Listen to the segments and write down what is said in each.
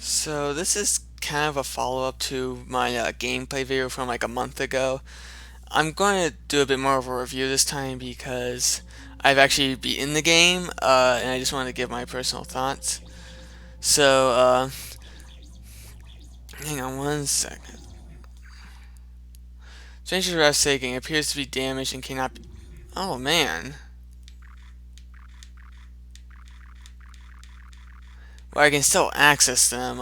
So this is kind of a follow-up to my gameplay video from like a month ago. I'm going to do a bit more of a review this time because I've actually beaten the game, and I just wanted to give my personal thoughts. So, hang on one second. Stranger's breathtaking appears to be damaged and cannot be... Oh man. Well, I can still access them.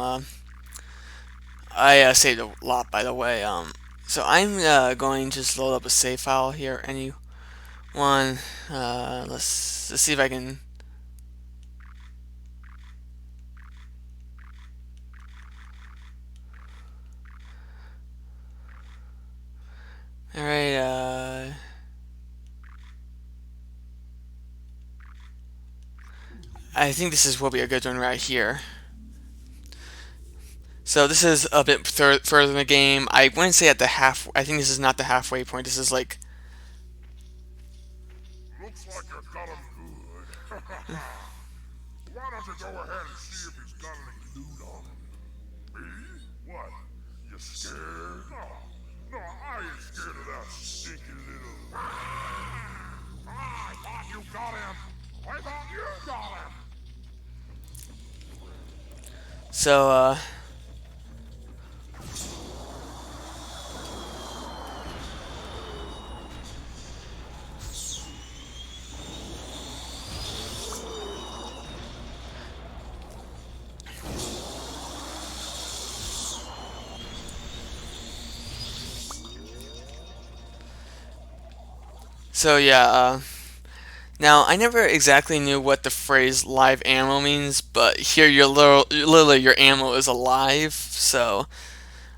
I saved a lot, by the way. So I'm going to just load up a save file here. Anyone? Let's see if I can. All right. I think this will be a good one right here. So this is a bit further in the game. I wouldn't say at the half. I think this is not the halfway point. This is like. Looks like you got him good. Why don't you go ahead and see if he's got any loot on him? Me? What? You scared? No, I ain't scared of that stinky little... I thought you got him! I thought you got him! So So yeah. Now I never exactly knew what the phrase "live ammo" means, but here literally your ammo is alive. So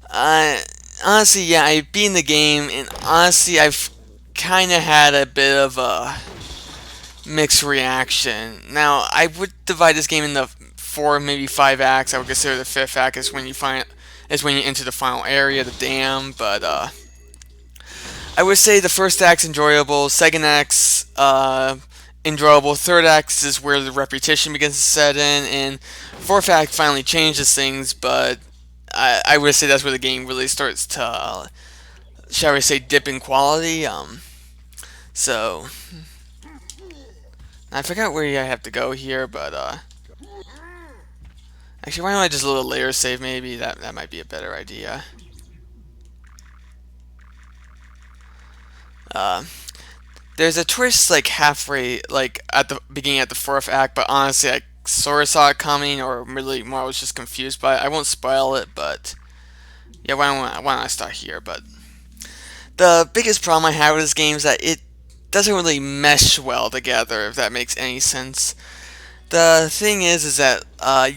Uh, honestly, yeah, I've beaten the game, and honestly, I've kind of had a bit of a mixed reaction. Now, I would divide this game into four, maybe five acts. I would consider the fifth act is when you enter the final area, the dam. But I would say the first act's enjoyable, second act's enjoyable, third act is where the repetition begins to set in, and fourth act finally changes things. But I would say that's where the game really starts to shall we say, dip in quality. So I forgot where I have to go here, but actually, why don't I just a little layer save? Maybe that might be a better idea. Uh, there's a twist like halfway, like at the beginning at the fourth act, but honestly, I sort of saw it coming, or really more, I was just confused by it. I won't spoil it, but yeah, why don't I start here? But the biggest problem I have with this game is that it doesn't really mesh well together, if that makes any sense. The thing is that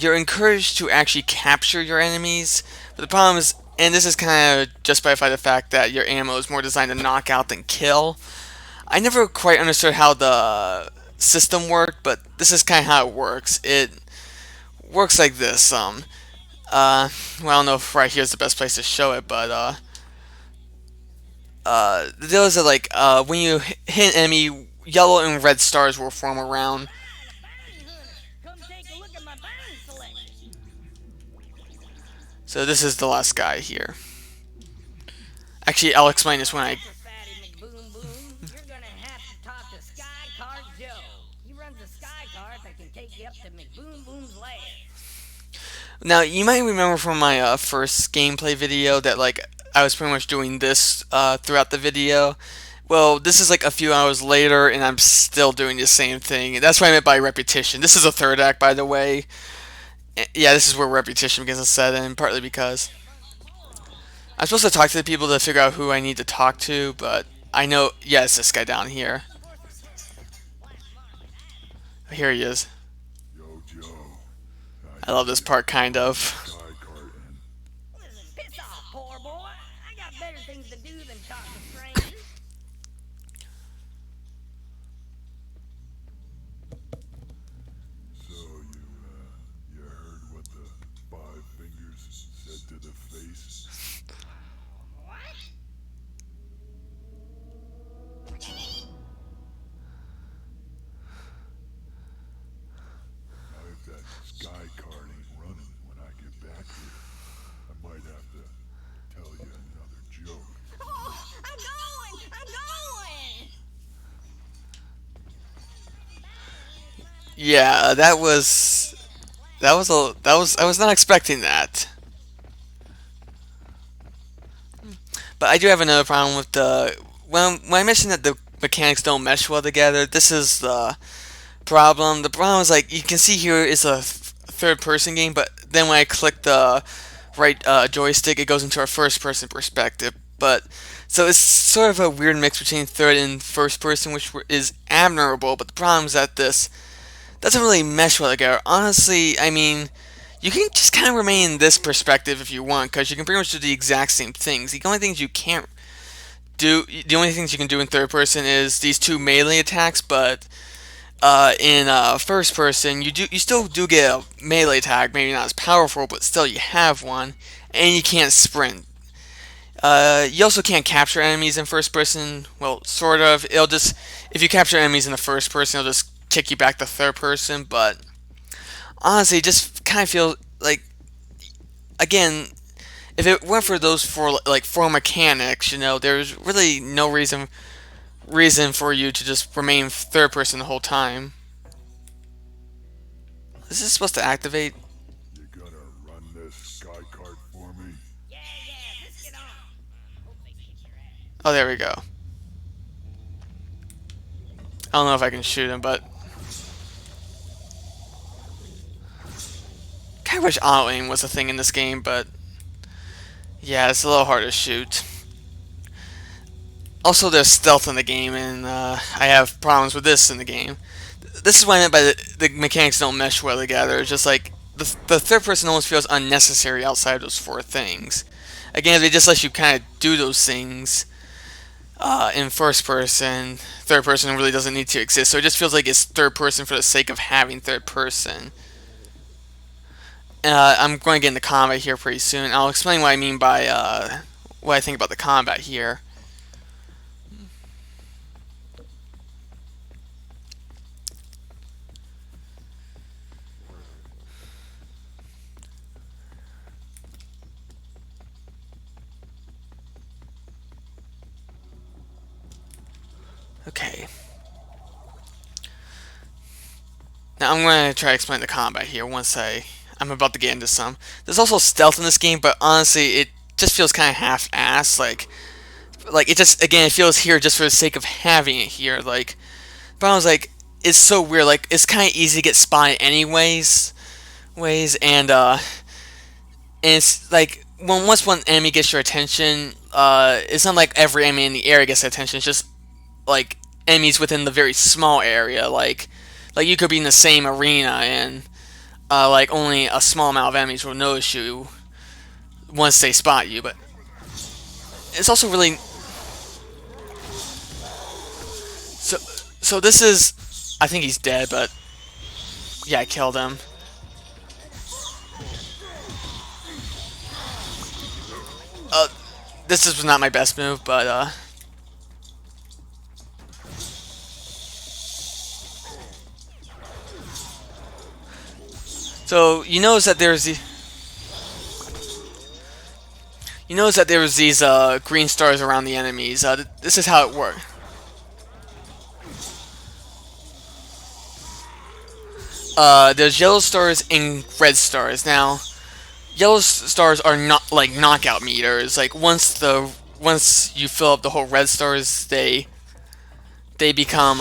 you're encouraged to actually capture your enemies, but the problem is, and this is kind of justified by the fact that your ammo is more designed to knock out than kill. I never quite understood how the system worked, but this is kind of how it works. It works like this. Well, I don't know if right here is the best place to show it, but the deal is that like when you hit an enemy, yellow and red stars will form around. So this is the last guy here. Actually, I'll explain this when I... Now, you might remember from my first gameplay video that like I was pretty much doing this throughout the video. Well, this is like a few hours later, and I'm still doing the same thing. That's what I meant by repetition. This is a third act, by the way. Yeah, this is where repetition begins to set in, partly because I'm supposed to talk to the people to figure out who I need to talk to, but I know, yeah, it's this guy down here. Here he is. Yo, Joe. I love this part, kind of. Sky carton. Piss off, poor boy. I got better things to do than talk to strangers. So you heard what the five fingers said to the face? What? Now if that sky card ain't running when I get back Yeah, that was I was not expecting that. But I do have another problem with the when I mentioned that the mechanics don't mesh well together. This is the problem. The problem is like you can see here is a third person game, but then when I click the right joystick, it goes into a first person perspective. But so it's sort of a weird mix between third and first person, which is admirable. But the problem is that this doesn't really mesh well together. Honestly, I mean, you can just kind of remain in this perspective if you want, because you can pretty much do the exact same things. The only things you can't do, the only things you can do in third person is these two melee attacks, but in first person, you still do get a melee attack, maybe not as powerful, but still you have one, and you can't sprint. You also can't capture enemies in first person. Well, sort of. It'll just if you capture enemies in the first person, it'll just kick you back to third person. But honestly, it just kind of feels like again, if it weren't for those four mechanics, there's really no reason for you to just remain third person the whole time. Is this supposed to activate? You gonna run this sky cart for me? Yeah, let's get on. Hope they kick your ass. Oh, there we go. I don't know if I can shoot him, but I wish auto aim was a thing in this game, but yeah, it's a little hard to shoot. Also, there's stealth in the game, and I have problems with this in the game. This is what I meant by the mechanics don't mesh well together. It's just like the third person almost feels unnecessary outside of those four things. Again, if they just let you kind of do those things in first person, third person really doesn't need to exist. So it just feels like it's third person for the sake of having third person. I'm going to get into combat here pretty soon. I'll explain what I mean by what I think about the combat here. Okay. Now I'm going to try to explain the combat here once I'm about to get into some. There's also stealth in this game, but honestly, it just feels kind of half-assed. Like it just again, it feels here just for the sake of having it here. But I was like, it's so weird. Like it's kind of easy to get spotted anyways, and it's like once one enemy gets your attention, it's not like every enemy in the area gets attention. It's just like enemies within the very small area. Like you could be in the same arena and like only a small amount of enemies will notice you once they spot you. But it's also really so. This is I think he's dead, but yeah, I killed him. Uh, this was not my best move, but so you notice that there was these green stars around the enemies. This is how it worked. There's yellow stars and red stars. Now, yellow stars are not like knockout meters. Like once you fill up the whole red stars, they become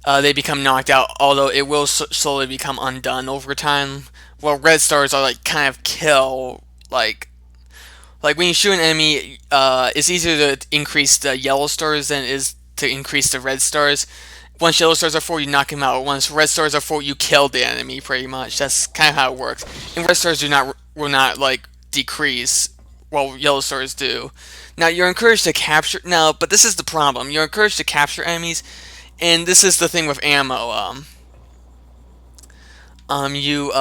they become knocked out. Although it will slowly become undone over time. Well, red stars are like kind of kill like when you shoot an enemy, it's easier to increase the yellow stars than it is to increase the red stars. Once yellow stars are full, you knock him out. Once red stars are full, you kill the enemy. Pretty much, that's kind of how it works. And red stars will not like decrease, while yellow stars do. Now you're encouraged to capture. Now, but this is the problem. You're encouraged to capture enemies, and this is the thing with ammo. You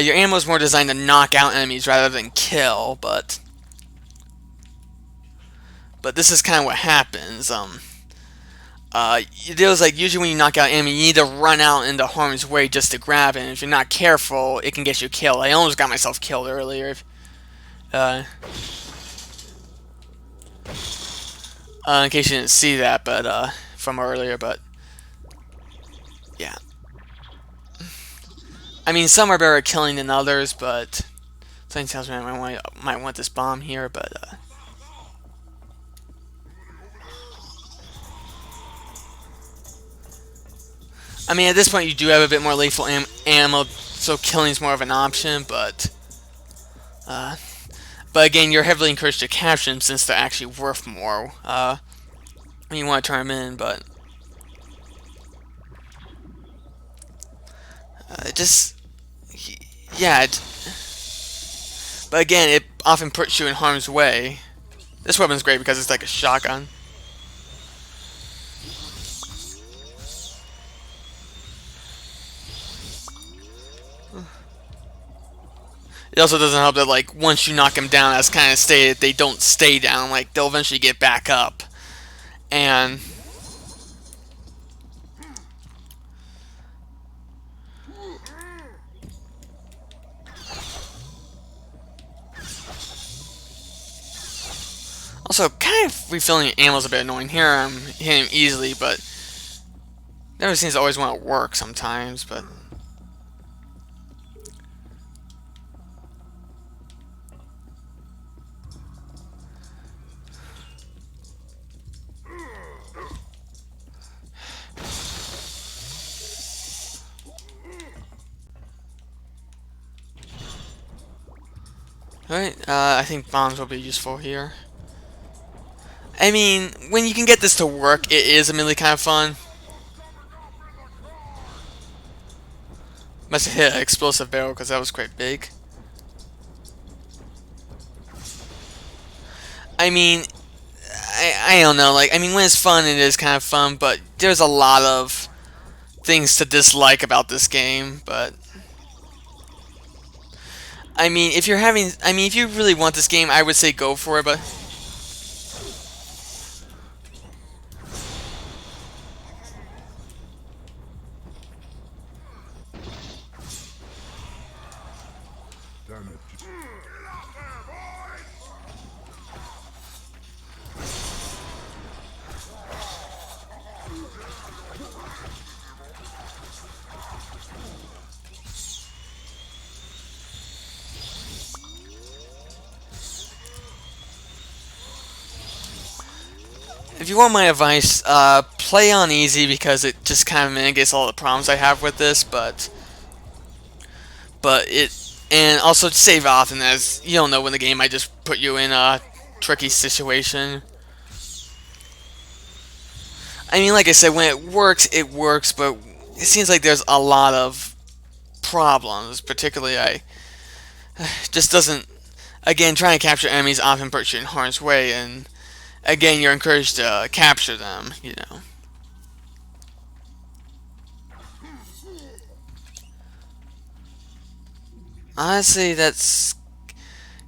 your ammo is more designed to knock out enemies rather than kill, but this is kind of what happens. It was like usually when you knock out an enemy, you need to run out into harm's way just to grab it. And if you're not careful, it can get you killed. I almost got myself killed earlier. Uh, in case you didn't see that, but from earlier, but Yeah. I mean, some are better at killing than others, but something tells me might want this bomb here, but I mean, at this point, you do have a bit more lethal ammo, so killing is more of an option. Uh, but again, you're heavily encouraged to capture them since they're actually worth more. When you want to turn them in, but just yeah. But again, it often puts you in harm's way. This weapon's great because it's like a shotgun. It also doesn't help that like once you knock them down, as kind of stated, they don't stay down. Like they'll eventually get back up, and also kind of refilling your ammo is a bit annoying. Here I'm hitting him easily, but never seems to always want to work sometimes. But alright, I think bombs will be useful here. I mean, when you can get this to work, it is immediately kind of fun. Must have hit an explosive barrel because that was quite big. I mean, I don't know. Like, I mean, when it's fun, it is kind of fun, but there's a lot of things to dislike about this game. But I mean, if you really want this game, I would say go for it. But Damn it. Get out there, boys! if you want my advice, play on easy because it just kind of mitigates all the problems I have with this. But it and also save often, as you don't know when the game might just put you in a tricky situation. I mean, like I said, when it works, but it seems like there's a lot of problems. Particularly, I just doesn't. Again, trying to capture enemies often puts you in harm's way, and again, you're encouraged to capture them. You know. Honestly, that's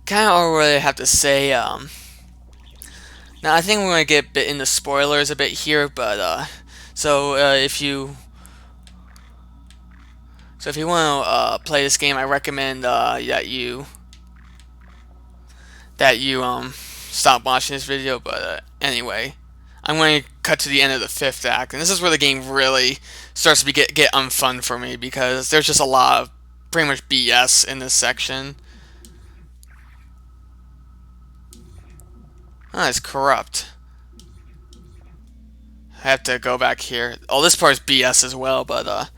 kind of all I have to say. Now I think we're gonna get a bit into spoilers a bit here, but so if you want to play this game, I recommend that you stop watching this video. But anyway, I'm going to cut to the end of the fifth act, and this is where the game really starts to get unfun for me because there's just a lot of pretty much BS in this section. Oh, it's corrupt. I have to go back here. Oh, this part's BS as well, but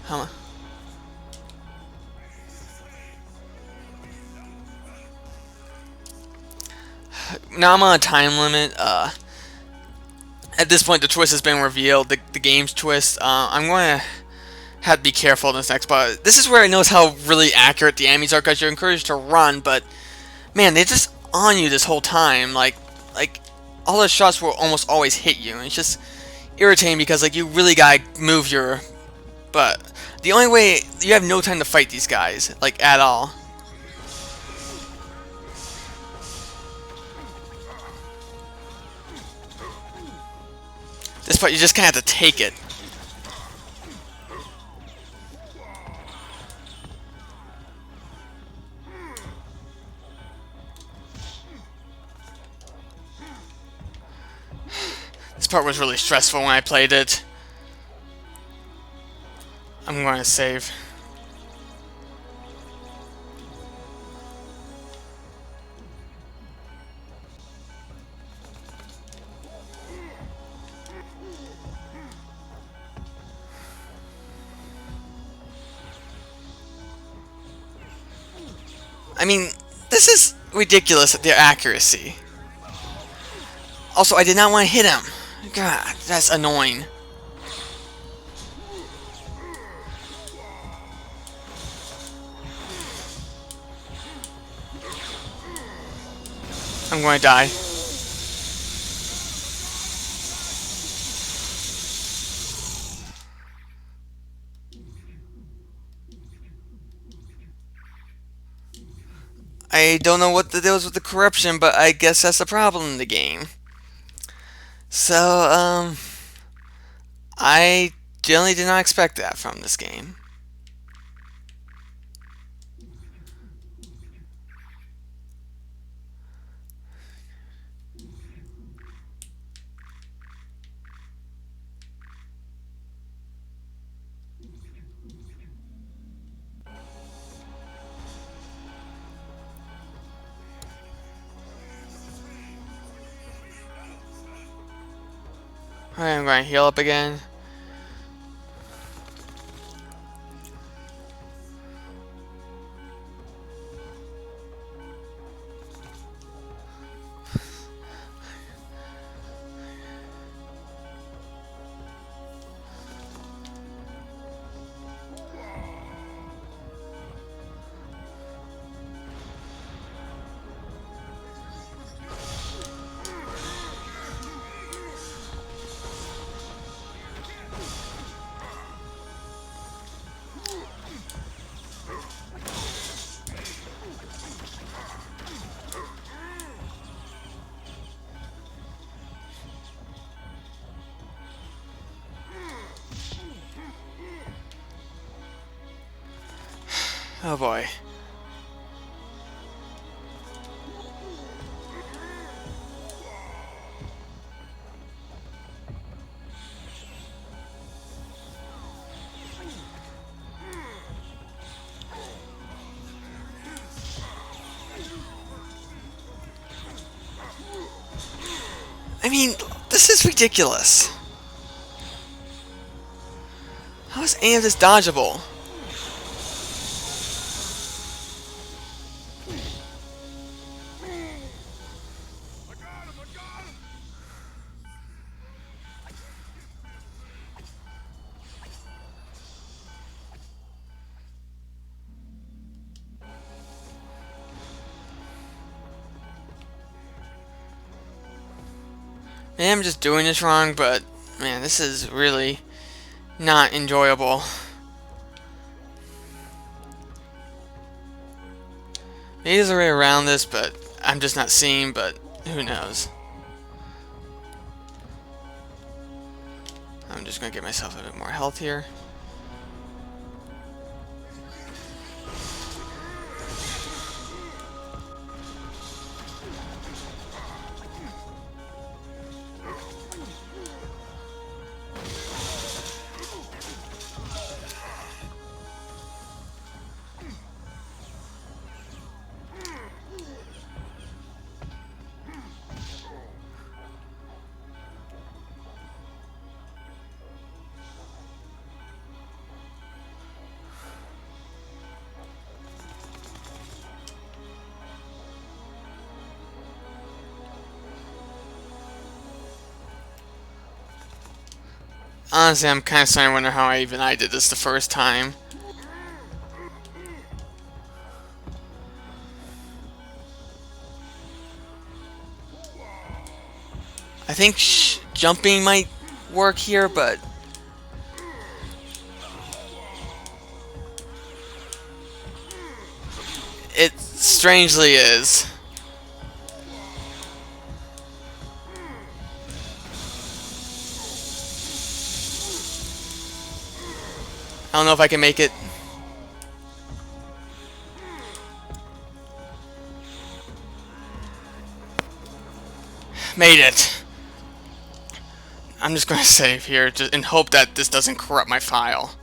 how now I'm on a time limit. At this point, the twist has been revealed. The game's twist. I'm going to have to be careful in this next part. This is where I notice how really accurate the enemies are because you're encouraged to run, but man, they're just on you this whole time. Like all the shots will almost always hit you, and it's just irritating because like you really gotta move your. But the only way you have no time to fight these guys, like at all. This part you just kind of have to take it. This part was really stressful when I played it. I'm going to save. I mean, this is ridiculous, their accuracy. Also, I did not want to hit him. God, that's annoying. I'm going to die. I don't know what the deal is with the corruption, but I guess that's the problem in the game. So, I generally did not expect that from this game. Alright, I'm going to heal up again. Oh boy. I mean, this is ridiculous. How is any of this dodgeable? Maybe I'm just doing this wrong, but man, this is really not enjoyable. Maybe there's a way around this, but I'm just not seeing, but who knows. I'm just going to get myself a bit more health here. Honestly, I'm kind of starting to wonder how I did this the first time. I think jumping might work here, but it strangely is. I don't know if I can make it. Made it. I'm just going to save here and hope that this doesn't corrupt my file.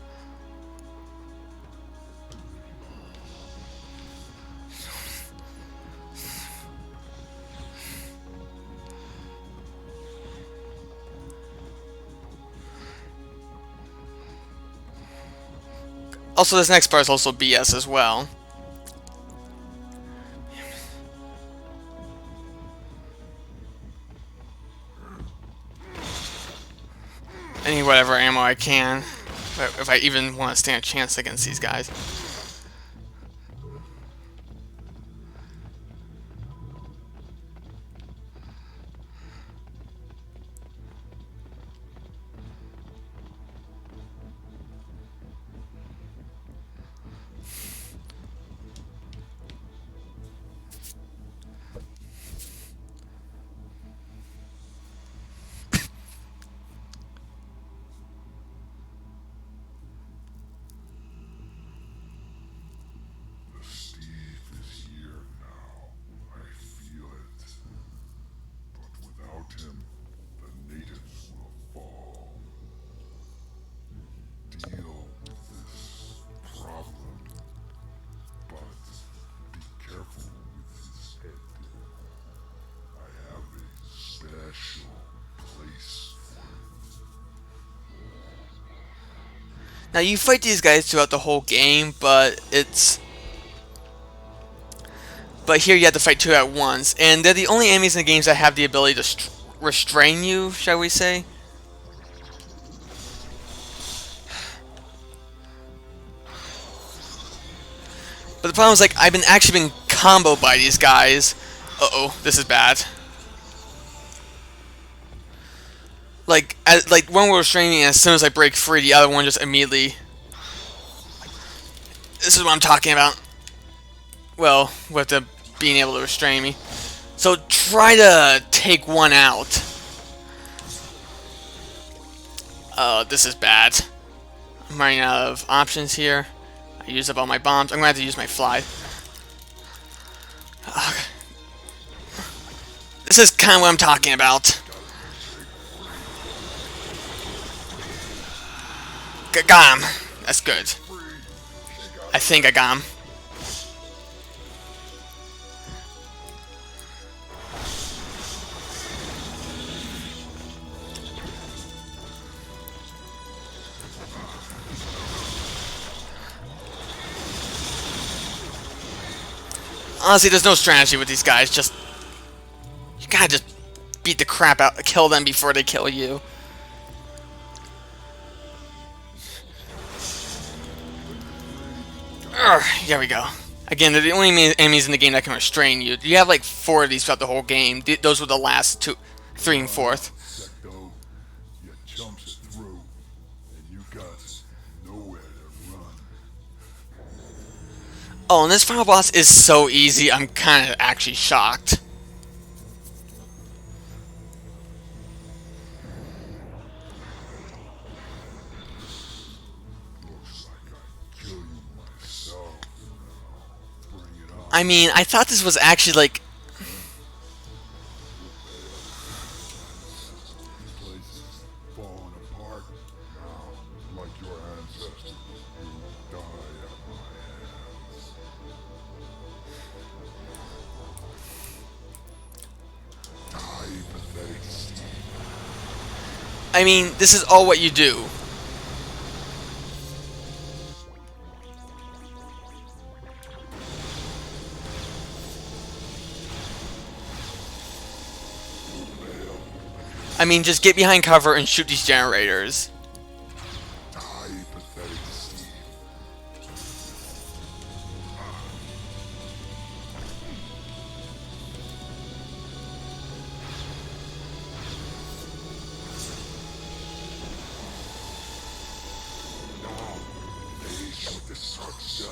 Also, this next part is also BS as well. I need whatever ammo I can, if I even want to stand a chance against these guys. The Steve is here now. I feel it. But without him, the natives will fall. Deal with this problem. But be careful with his head. I have a special place for it. Now you fight these guys throughout the whole game, but here you have to fight two at once, and they're the only enemies in the games that have the ability to restrain you, shall we say? But the problem is, like, I've been actually been comboed by these guys. Uh-oh, this is bad. Like, one will restrain me, and as soon as I break free, the other one just immediately... This is what I'm talking about. Well, with the being able to restrain me. So try to take one out. This is bad. I'm running out of options here. I used up all my bombs. I'm gonna have to use my fly. This is kind of what I'm talking about. Got him. That's good. I think I got him. Honestly, there's no strategy with these guys. Just you gotta just beat the crap out, kill them before they kill you. Here we go. Again, they're the only enemies in the game that can restrain you. You have like 4 of these throughout the whole game. Those were the last 2, 3, and 4th. Secto, you chumps it through, and you got nowhere to run. Oh, and this final boss is so easy. I'm kind of actually shocked. Looks like I kill you myself now. Bring it on. I mean, I thought this was actually like... Place is falling apart now, like your ancestors. You die at my hands. Die, pathetic Steve. I mean, this is all what you do. I mean, just get behind cover and shoot these generators. Die, pathetic Steve. Now, face with destruction.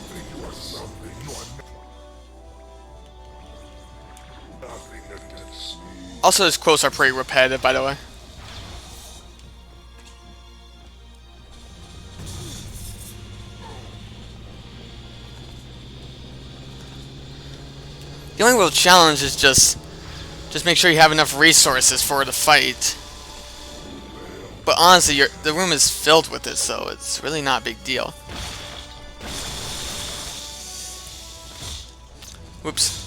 Think you are something, you are nothing against me. Also, his quotes are pretty repetitive, by the way. The only real challenge is just make sure you have enough resources for the fight. But honestly, the room is filled with it, so it's really not a big deal. Whoops.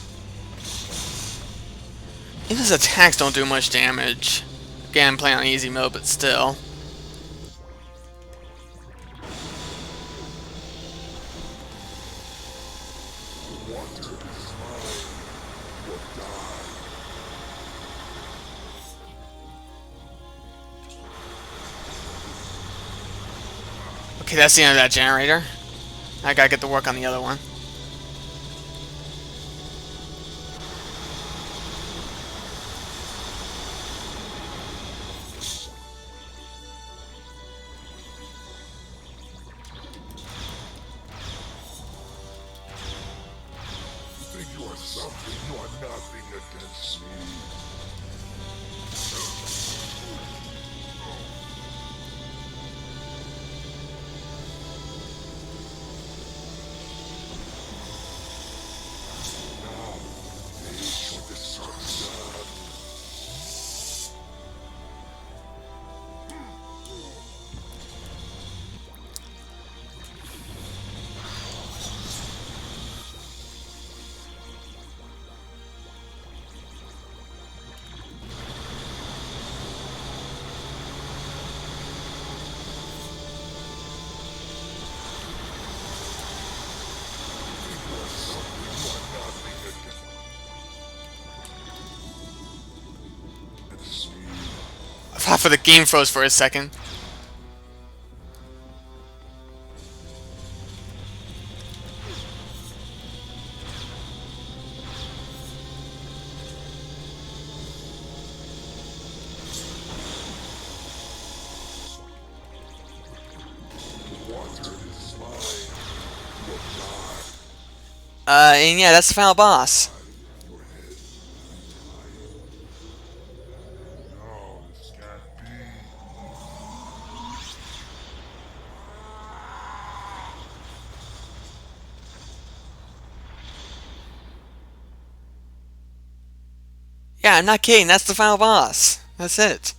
Even his attacks don't do much damage. Again, I'm playing on easy mode, but still. Okay, that's the end of that generator. I gotta get to work on the other one. You think you are something, you are nothing against me. Now, face your destruction. I thought for the game froze for a second. Water is mine. You will die. And yeah, that's the final boss. Your head. No, this can't be. Yeah, I'm not kidding. That's the final boss. That's it.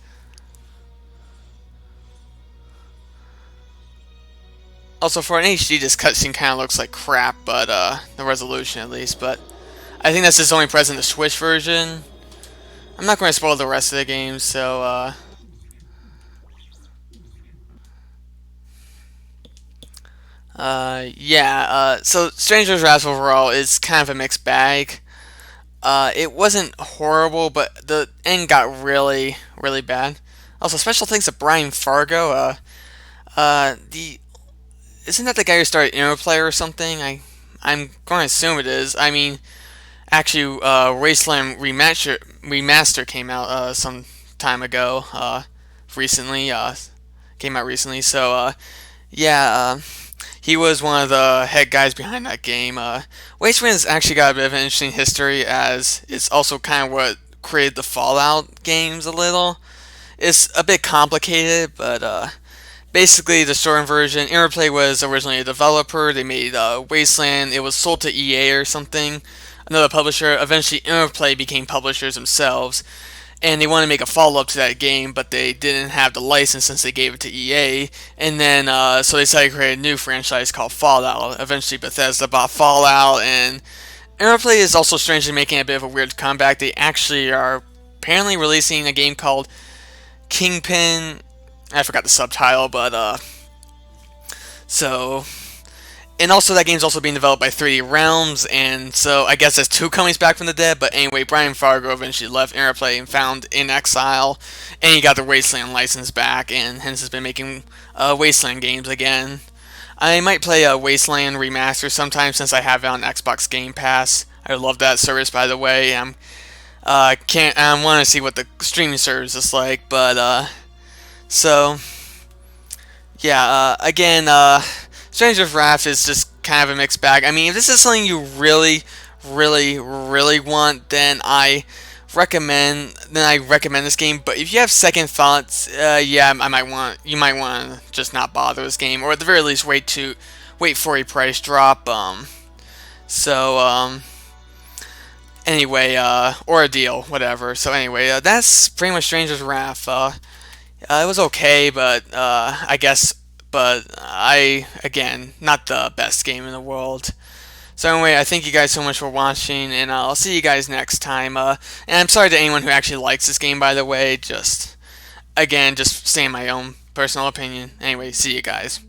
Also, for an HD, this cutscene kind of looks like crap, but the resolution at least. But I think that's just only present in the Switch version. I'm not going to spoil the rest of the game, so yeah. So Stranger's Wrath overall is kind of a mixed bag. It wasn't horrible, but the end got really, really bad. Also, special thanks to Brian Fargo. The isn't that the guy who started Interplay or something? I'm going to assume it is. I mean, actually, Wasteland remaster came out some time ago. Recently, came out recently. So yeah, he was one of the head guys behind that game. Wasteland's actually got a bit of an interesting history, as it's also kind of what created the Fallout games a little. It's a bit complicated, but basically the story version, Interplay was originally a developer. They made Wasteland. It was sold to EA or something, another publisher. Eventually, Interplay became publishers themselves, and they wanted to make a follow-up to that game, but they didn't have the license since they gave it to EA. And then so they decided to create a new franchise called Fallout. Eventually, Bethesda bought Fallout, and Interplay is also strangely making a bit of a weird comeback. They actually are apparently releasing a game called Kingpin. I forgot the subtitle, but so, and also that game's also being developed by 3D Realms, and so I guess there's two companies back from the dead. But anyway, Brian Fargo eventually left Interplay and found In Exile, and he got the Wasteland license back, and hence has been making Wasteland games again. I might play a Wasteland remaster sometime since I have it on Xbox Game Pass. I love that service, by the way. Can't I want to see what the streaming service is like, but so yeah. Again, Stranger of Wrath is just kind of a mixed bag. I mean, if this is something you really, really, really want, then I recommend this game. But if you have second thoughts, yeah, you might want to just not bother this game, or at the very least wait for a price drop. So anyway, or a deal, whatever. So anyway, that's pretty much Stranger's Wrath. It was okay, but I guess, but again, not the best game in the world. So anyway, I thank you guys so much for watching, and I'll see you guys next time. And I'm sorry to anyone who actually likes this game, by the way. Just again, just saying my own personal opinion. Anyway, see you guys.